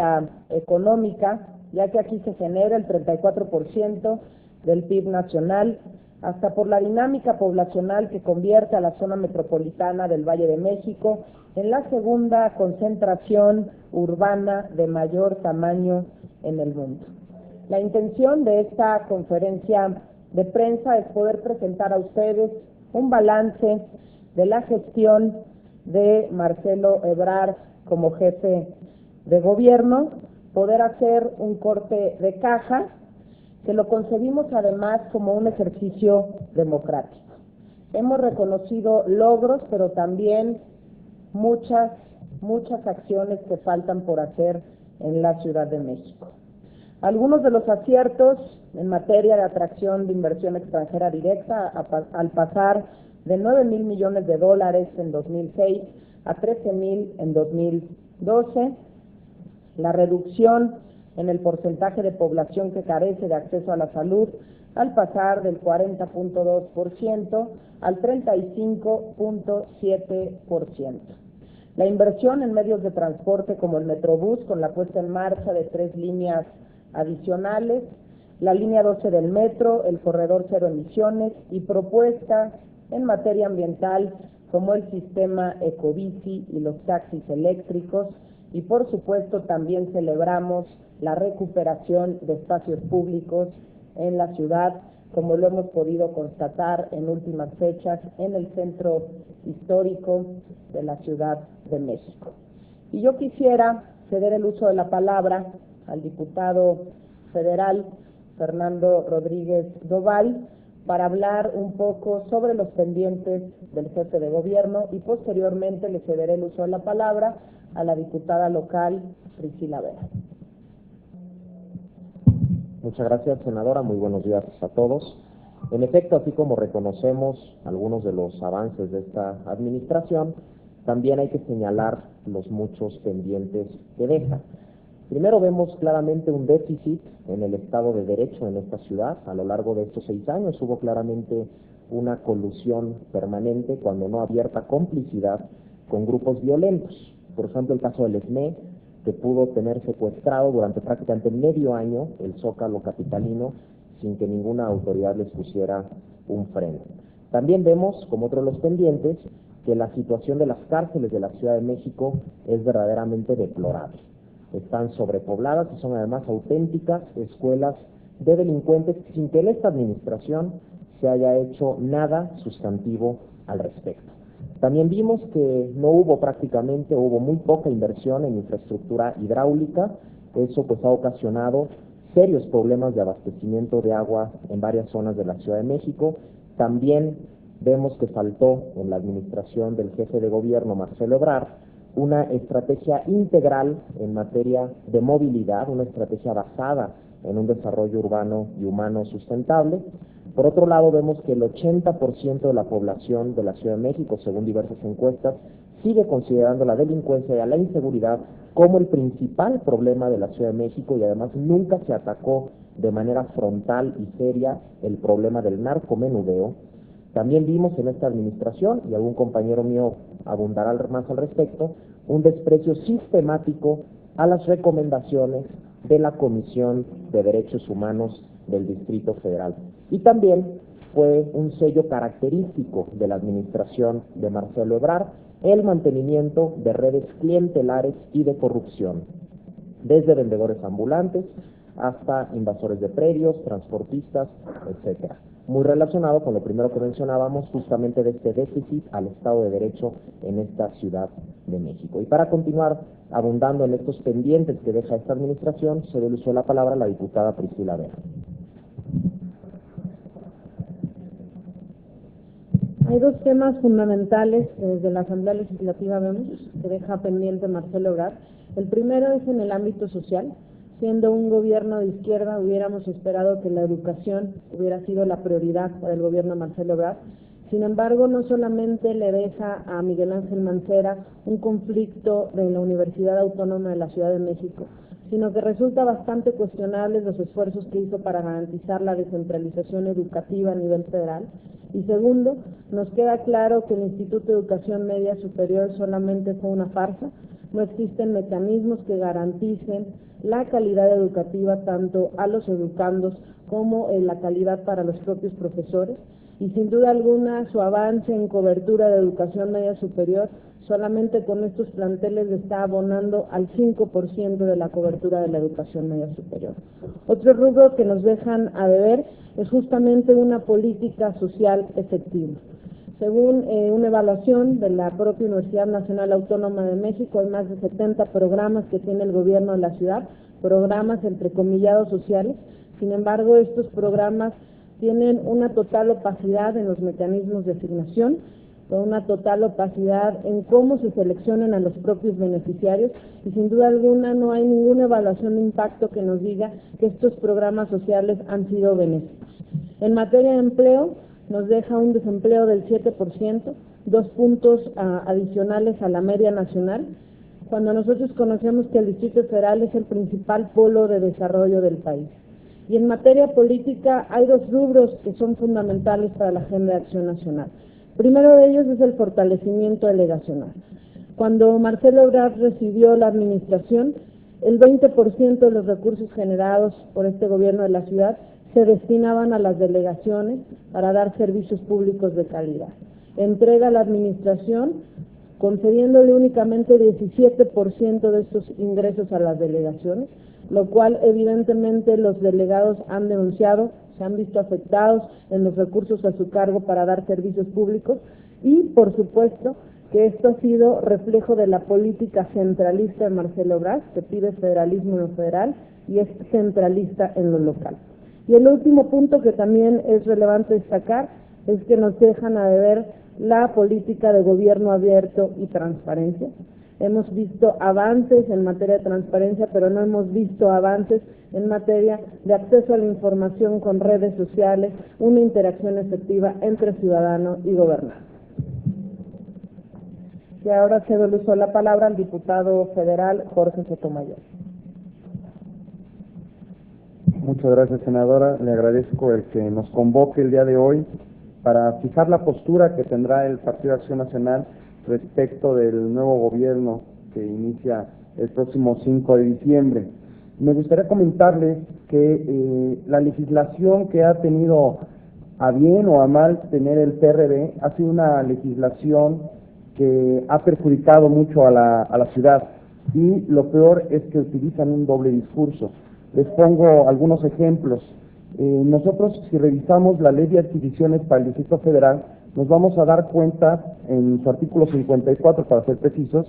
dinámica económica, ya que aquí se genera el 34% del PIB nacional, hasta por la dinámica poblacional que convierte a la zona metropolitana del Valle de México en la segunda concentración urbana de mayor tamaño en el mundo. La intención de esta conferencia de prensa es poder presentar a ustedes un balance de la gestión de Marcelo Ebrard como jefe de gobierno, poder hacer un corte de caja, que lo concebimos además como un ejercicio democrático. Hemos reconocido logros, pero también muchas acciones que faltan por hacer en la Ciudad de México. Algunos de los aciertos en materia de atracción de inversión extranjera directa, al pasar de 9,000 millones de dólares en 2006 a 13,000 en 2012, la reducción en el porcentaje de población que carece de acceso a la salud, al pasar del 40.2% al 35.7%. La inversión en medios de transporte como el Metrobús, con la puesta en marcha de 3 líneas adicionales, la línea 12 del metro, el corredor cero emisiones y propuestas en materia ambiental como el sistema Ecobici y los taxis eléctricos, y por supuesto también celebramos la recuperación de espacios públicos en la ciudad, como lo hemos podido constatar en últimas fechas en el centro histórico de la Ciudad de México. Y yo quisiera ceder el uso de la palabra al diputado federal Fernando Rodríguez Doval para hablar un poco sobre los pendientes del jefe de gobierno, y posteriormente le cederé el uso de la palabra a la diputada local Priscila Vera. Muchas gracias, senadora. Muy buenos días a todos. En efecto, así como reconocemos algunos de los avances de esta administración, también hay que señalar los muchos pendientes que deja. Primero, vemos claramente un déficit en el Estado de Derecho en esta ciudad. A lo largo de estos 6 años hubo claramente una colusión permanente, cuando no abierta complicidad, con grupos violentos. Por ejemplo, el caso del ESME, que pudo tener secuestrado durante prácticamente medio año el Zócalo capitalino sin que ninguna autoridad les pusiera un freno. También vemos, como otro de los pendientes, que la situación de las cárceles de la Ciudad de México es verdaderamente deplorable. Están sobrepobladas y son además auténticas escuelas de delincuentes, sin que en esta administración se haya hecho nada sustantivo al respecto. También vimos que no hubo prácticamente, hubo muy poca inversión en infraestructura hidráulica. Eso pues ha ocasionado serios problemas de abastecimiento de agua en varias zonas de la Ciudad de México. También vemos que faltó en la administración del jefe de gobierno, Marcelo Ebrard, una estrategia integral en materia de movilidad, una estrategia basada en un desarrollo urbano y humano sustentable. Por otro lado, vemos que el 80% de la población de la Ciudad de México, según diversas encuestas, sigue considerando la delincuencia y la inseguridad como el principal problema de la Ciudad de México, y además nunca se atacó de manera frontal y seria el problema del narcomenudeo. También vimos en esta administración, y algún compañero mío abundará más al respecto, un desprecio sistemático a las recomendaciones de la Comisión de Derechos Humanos del Distrito Federal. Y también fue un sello característico de la administración de Marcelo Ebrard el mantenimiento de redes clientelares y de corrupción, desde vendedores ambulantes hasta invasores de predios, transportistas, etcétera. Muy relacionado con lo primero que mencionábamos, justamente de este déficit al Estado de Derecho en esta Ciudad de México. Y para continuar abundando en estos pendientes que deja esta administración, se le usó la palabra a la diputada Priscila Vera. Hay dos temas fundamentales desde la Asamblea Legislativa vemos que deja pendiente Marcelo Ebrard. El primero es en el ámbito social. Siendo un gobierno de izquierda, hubiéramos esperado que la educación hubiera sido la prioridad para el gobierno de Marcelo Ebrard. Sin embargo, no solamente le deja a Miguel Ángel Mancera un conflicto de la Universidad Autónoma de la Ciudad de México, sino que resulta bastante cuestionables los esfuerzos que hizo para garantizar la descentralización educativa a nivel federal. Y segundo, nos queda claro que el Instituto de Educación Media Superior solamente fue una farsa, no existen mecanismos que garanticen la calidad educativa tanto a los educandos como la calidad para los propios profesores, y sin duda alguna su avance en cobertura de educación media superior solamente con estos planteles le está abonando al 5% de la cobertura de la educación media superior. Otro rubro que nos dejan a deber es justamente una política social efectiva. Según una evaluación de la propia Universidad Nacional Autónoma de México, hay más de 70 programas que tiene el gobierno de la ciudad, programas entrecomillados sociales. Sin embargo, estos programas tienen una total opacidad en los mecanismos de asignación, una total opacidad en cómo se seleccionan a los propios beneficiarios, y sin duda alguna no hay ninguna evaluación de impacto que nos diga que estos programas sociales han sido benéficos. En materia de empleo, nos deja un desempleo del 7%, 2 puntos adicionales a la media nacional, cuando nosotros conocemos que el Distrito Federal es el principal polo de desarrollo del país. Y en materia política hay 2 rubros que son fundamentales para la Agenda de Acción Nacional. Primero de ellos es el fortalecimiento delegacional. Cuando Marcelo Ebrard recibió la administración, el 20% de los recursos generados por este gobierno de la ciudad se destinaban a las delegaciones para dar servicios públicos de calidad. Entrega la administración concediéndole únicamente 17% de estos ingresos a las delegaciones, lo cual evidentemente los delegados han denunciado, se han visto afectados en los recursos a su cargo para dar servicios públicos, y por supuesto que esto ha sido reflejo de la política centralista de Marcelo Ebrard, que pide federalismo en lo federal y es centralista en lo local. Y el último punto que también es relevante destacar es que nos dejan a deber la política de gobierno abierto y transparencia. Hemos visto avances en materia de transparencia, pero no hemos visto avances en materia de acceso a la información con redes sociales, una interacción efectiva entre ciudadano y gobernante. Y ahora cedo el uso de la palabra al diputado federal Jorge Sotomayor. Muchas gracias, senadora. Le agradezco el que nos convoque el día de hoy para fijar la postura que tendrá el Partido de Acción Nacional respecto del nuevo gobierno que inicia el próximo 5 de diciembre. Me gustaría comentarles que la legislación que ha tenido a bien o a mal tener el PRD ha sido una legislación que ha perjudicado mucho a la ciudad, y lo peor es que utilizan un doble discurso. Les pongo algunos ejemplos. Nosotros, si revisamos la ley de adquisiciones para el Distrito Federal, nos vamos a dar cuenta, en su artículo 54, para ser precisos,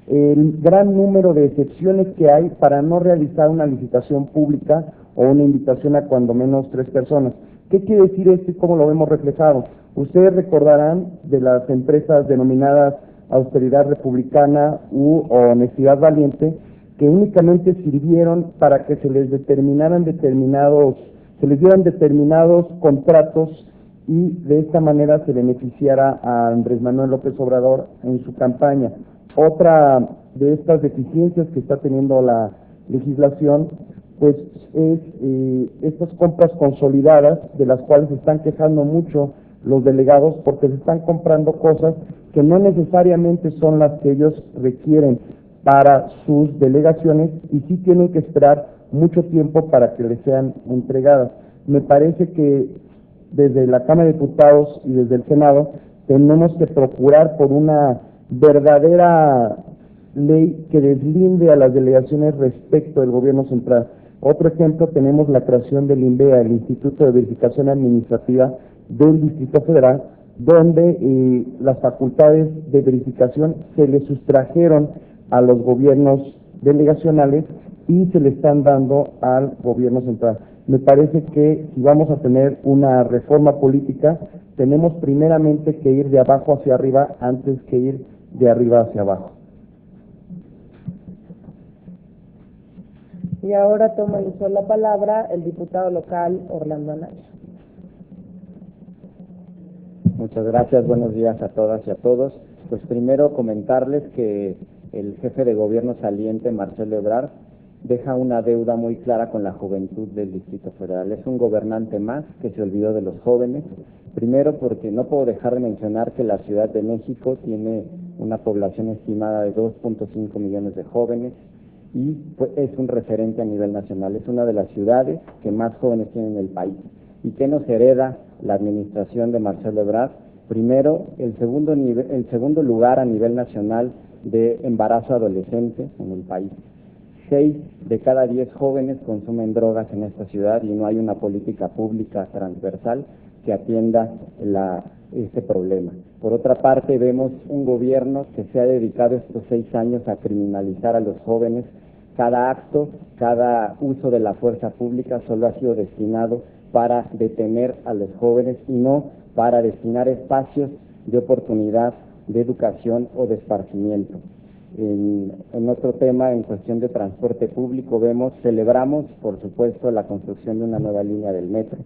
el gran número de excepciones que hay para no realizar una licitación pública o una invitación a cuando menos 3 personas. ¿Qué quiere decir esto y cómo lo vemos reflejado? Ustedes recordarán de las empresas denominadas austeridad republicana u honestidad valiente, que únicamente sirvieron para que se les dieran determinados contratos, y de esta manera se beneficiara a Andrés Manuel López Obrador en su campaña. Otra de estas deficiencias que está teniendo la legislación, pues es estas compras consolidadas, de las cuales se están quejando mucho los delegados, porque se están comprando cosas que no necesariamente son las que ellos requieren para sus delegaciones, y sí tienen que esperar mucho tiempo para que les sean entregadas. Me parece que desde la Cámara de Diputados y desde el Senado tenemos que procurar por una verdadera ley que deslinde a las delegaciones respecto del gobierno central. Otro ejemplo, tenemos la creación del INVEA, el Instituto de Verificación Administrativa del Distrito Federal, donde las facultades de verificación se le sustrajeron a los gobiernos delegacionales y se le están dando al gobierno central. Me parece que si vamos a tener una reforma política, tenemos primeramente que ir de abajo hacia arriba antes que ir de arriba hacia abajo. Y ahora toma el uso de la palabra el diputado local Orlando Anaya. Muchas gracias, buenos días a todas y a todos. Pues primero comentarles que el jefe de gobierno saliente, Marcelo Ebrard, deja una deuda muy clara con la juventud del Distrito Federal. Es un gobernante más que se olvidó de los jóvenes. Primero porque no puedo dejar de mencionar que la Ciudad de México tiene una población estimada de 2.5 millones de jóvenes y pues, es un referente a nivel nacional. Es una de las ciudades que más jóvenes tienen en el país. ¿Y qué nos hereda la administración de Marcelo Ebrard? Primero, el segundo lugar a nivel nacional de embarazo adolescente en el país. 6 de cada 10 jóvenes consumen drogas en esta ciudad y no hay una política pública transversal que atienda este problema. Por otra parte, vemos un gobierno que se ha dedicado estos 6 años a criminalizar a los jóvenes. Cada acto, cada uso de la fuerza pública solo ha sido destinado para detener a los jóvenes y no para destinar espacios de oportunidad, de educación o de esparcimiento. En otro tema, en cuestión de transporte público, celebramos, por supuesto, la construcción de una nueva línea del metro,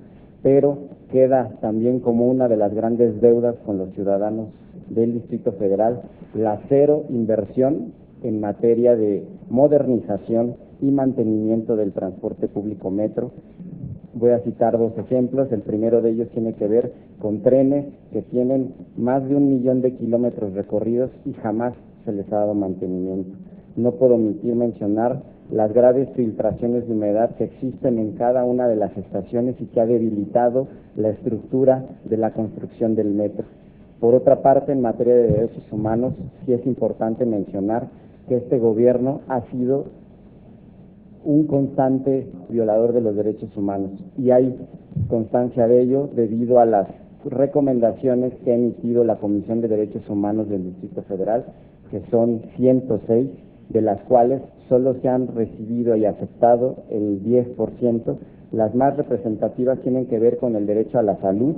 pero queda también como una de las grandes deudas con los ciudadanos del Distrito Federal la cero inversión en materia de modernización y mantenimiento del transporte público metro. Voy a citar 2 ejemplos. El primero de ellos tiene que ver con trenes que tienen más de 1 millón de kilómetros recorridos y jamás se les ha dado mantenimiento. No puedo omitir mencionar las graves filtraciones de humedad que existen en cada una de las estaciones y que ha debilitado la estructura de la construcción del metro. Por otra parte, en materia de derechos humanos, sí es importante mencionar que este gobierno ha sido un constante violador de los derechos humanos y hay constancia de ello debido a las recomendaciones que ha emitido la Comisión de Derechos Humanos del Distrito Federal, que son 106, de las cuales solo se han recibido y aceptado el 10%. Las más representativas tienen que ver con el derecho a la salud,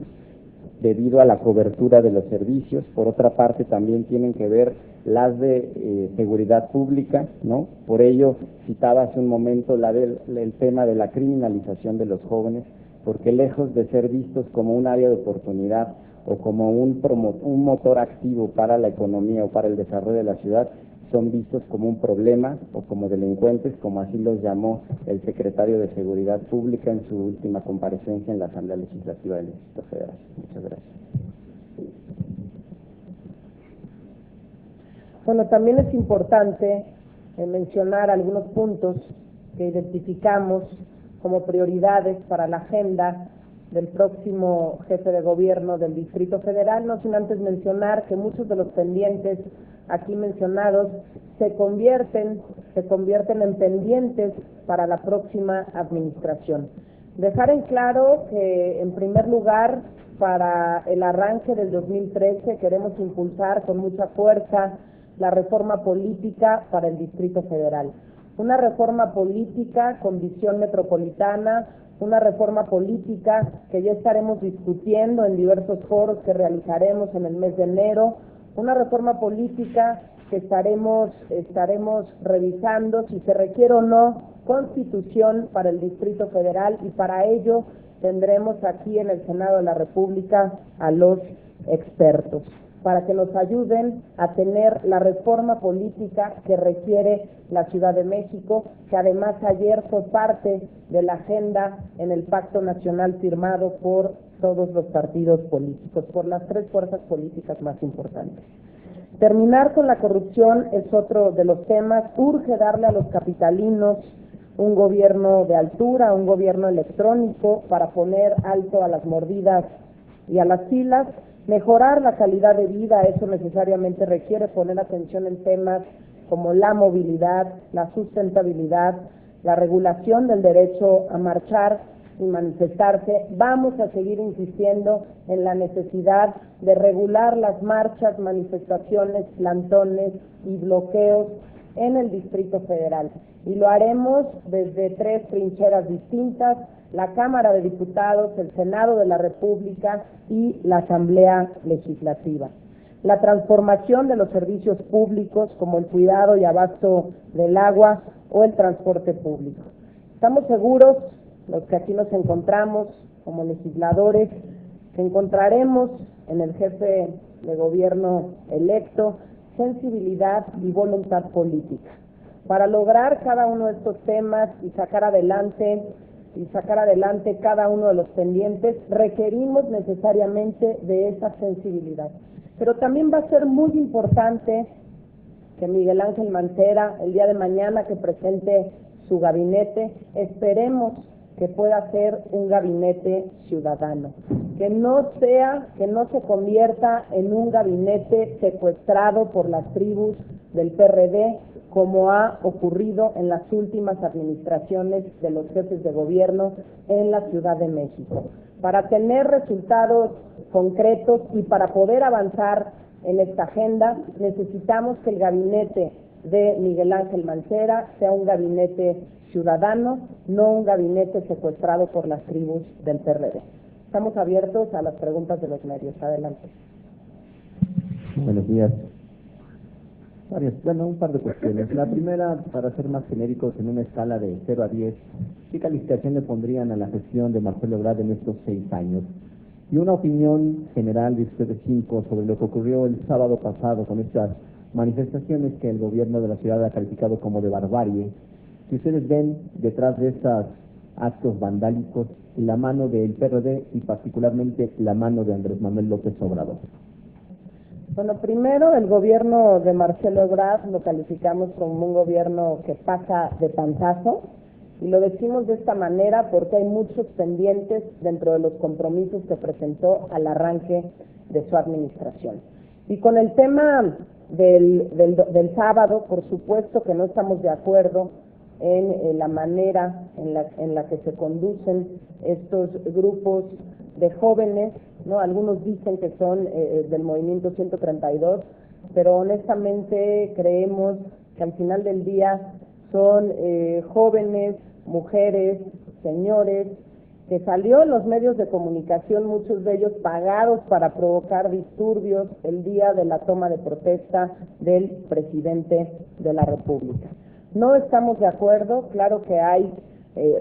debido a la cobertura de los servicios. Por otra parte, también tienen que ver las de seguridad pública, ¿no? Por ello, citaba hace un momento el tema de la criminalización de los jóvenes, porque lejos de ser vistos como un área de oportunidad o como un motor activo para la economía o para el desarrollo de la ciudad, son vistos como un problema o como delincuentes, como así los llamó el secretario de Seguridad Pública en su última comparecencia en la Asamblea Legislativa del Distrito Federal. Muchas gracias. Bueno, también es importante mencionar algunos puntos que identificamos como prioridades para la agenda del próximo jefe de gobierno del Distrito Federal, no sin antes mencionar que muchos de los pendientes aquí mencionados se convierten en pendientes para la próxima administración. Dejar en claro que, en primer lugar, para el arranque del 2013 queremos impulsar con mucha fuerza la reforma política para el Distrito Federal. Una reforma política con visión metropolitana, una reforma política que ya estaremos discutiendo en diversos foros que realizaremos en el mes de enero, una reforma política que estaremos revisando si se requiere o no constitución para el Distrito Federal, y para ello tendremos aquí en el Senado de la República a los expertos para que nos ayuden a tener la reforma política que requiere la Ciudad de México, que además ayer fue parte de la agenda en el Pacto Nacional firmado por todos los partidos políticos, por las 3 fuerzas políticas más importantes. Terminar con la corrupción es otro de los temas. Urge darle a los capitalinos un gobierno de altura, un gobierno electrónico para poner alto a las mordidas y a las filas. Mejorar la calidad de vida, eso necesariamente requiere poner atención en temas como la movilidad, la sustentabilidad, la regulación del derecho a marchar y manifestarse. Vamos a seguir insistiendo en la necesidad de regular las marchas, manifestaciones, plantones y bloqueos en el Distrito Federal. Y lo haremos desde 3 trincheras distintas: la Cámara de Diputados, el Senado de la República y la Asamblea Legislativa. La transformación de los servicios públicos como el cuidado y abasto del agua o el transporte público. Estamos seguros, los que aquí nos encontramos como legisladores, que encontraremos en el jefe de gobierno electo sensibilidad y voluntad política para lograr cada uno de estos temas y sacar adelante cada uno de los pendientes. Requerimos necesariamente de esa sensibilidad. Pero también va a ser muy importante que Miguel Ángel Mancera, el día de mañana que presente su gabinete, esperemos que pueda ser un gabinete ciudadano, que no se convierta en un gabinete secuestrado por las tribus del PRD, como ha ocurrido en las últimas administraciones de los jefes de gobierno en la Ciudad de México. Para tener resultados concretos y para poder avanzar en esta agenda, necesitamos que el gabinete de Miguel Ángel Mancera sea un gabinete ciudadano, no un gabinete secuestrado por las tribus del PRD. Estamos abiertos a las preguntas de los medios. Adelante. Buenos días. Un par de cuestiones. La primera, para ser más genéricos, en una escala de 0 a 10, ¿qué calificación le pondrían a la gestión de Marcelo Ebrard en estos 6 años? Y una opinión general de ustedes 5 sobre lo que ocurrió el sábado pasado con estas manifestaciones que el gobierno de la ciudad ha calificado como de barbarie. Si ustedes ven detrás de estos actos vandálicos la mano del PRD y particularmente la mano de Andrés Manuel López Obrador. Bueno, primero, el gobierno de Marcelo Ebrard lo calificamos como un gobierno que pasa de panzazo, y lo decimos de esta manera porque hay muchos pendientes dentro de los compromisos que presentó al arranque de su administración. Y con el tema del sábado, por supuesto que no estamos de acuerdo en la manera en la que se conducen estos grupos de jóvenes, ¿no? Algunos dicen que son del movimiento 132, pero honestamente creemos que al final del día son jóvenes, mujeres, señores, que salió en los medios de comunicación, muchos de ellos pagados para provocar disturbios el día de la toma de protesta del presidente de la República. No estamos de acuerdo, claro que hay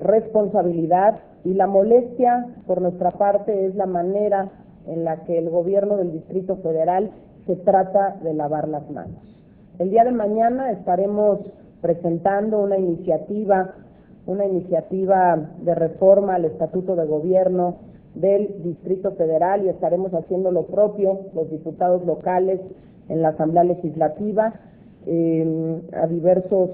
responsabilidad, y la molestia por nuestra parte es la manera en la que el gobierno del Distrito Federal se trata de lavar las manos. El día de mañana estaremos presentando una iniciativa de reforma al Estatuto de Gobierno del Distrito Federal, y estaremos haciendo lo propio los diputados locales en la Asamblea Legislativa. A diversos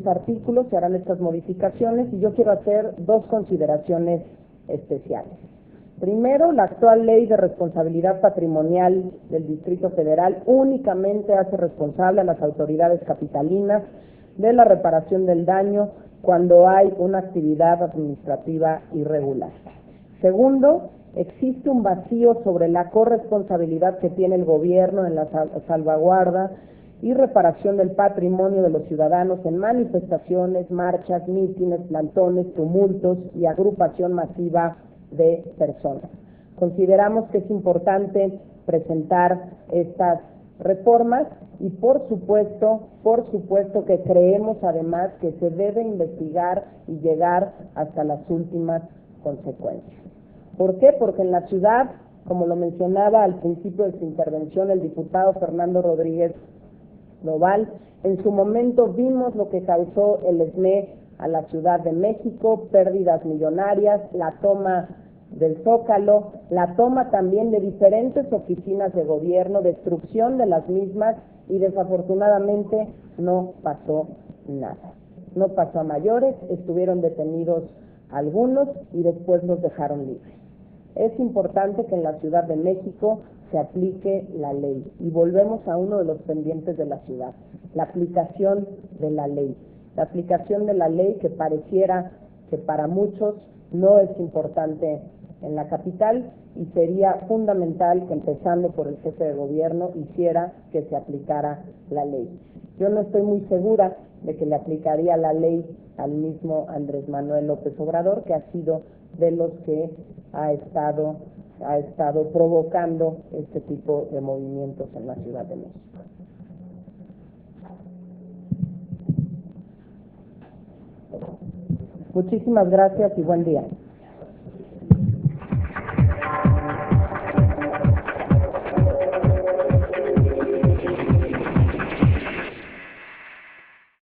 artículos se harán estas modificaciones, y yo quiero hacer 2 consideraciones especiales. Primero, la actual ley de responsabilidad patrimonial del Distrito Federal únicamente hace responsable a las autoridades capitalinas de la reparación del daño cuando hay una actividad administrativa irregular. Segundo, existe un vacío sobre la corresponsabilidad que tiene el gobierno en la salvaguarda y reparación del patrimonio de los ciudadanos en manifestaciones, marchas, mítines, plantones, tumultos y agrupación masiva de personas. Consideramos que es importante presentar estas reformas, y por supuesto que creemos además que se debe investigar y llegar hasta las últimas consecuencias. ¿Por qué? Porque en la ciudad, como lo mencionaba al principio de su intervención el diputado Fernando Rodríguez Noval, en su momento vimos lo que causó el ESME a la Ciudad de México: pérdidas millonarias, la toma del Zócalo, la toma también de diferentes oficinas de gobierno, destrucción de las mismas, y desafortunadamente no pasó nada. No pasó a mayores, estuvieron detenidos algunos y después los dejaron libres. Es importante que en la Ciudad de México se aplique la ley, y volvemos a uno de los pendientes de la ciudad: la aplicación de la ley. La aplicación de la ley, que pareciera que para muchos no es importante en la capital, y sería fundamental que, empezando por el jefe de gobierno, hiciera que se aplicara la ley. Yo no estoy muy segura de que le aplicaría la ley al mismo Andrés Manuel López Obrador, que ha sido de los que ha estado provocando este tipo de movimientos en la Ciudad de México. Muchísimas gracias y buen día.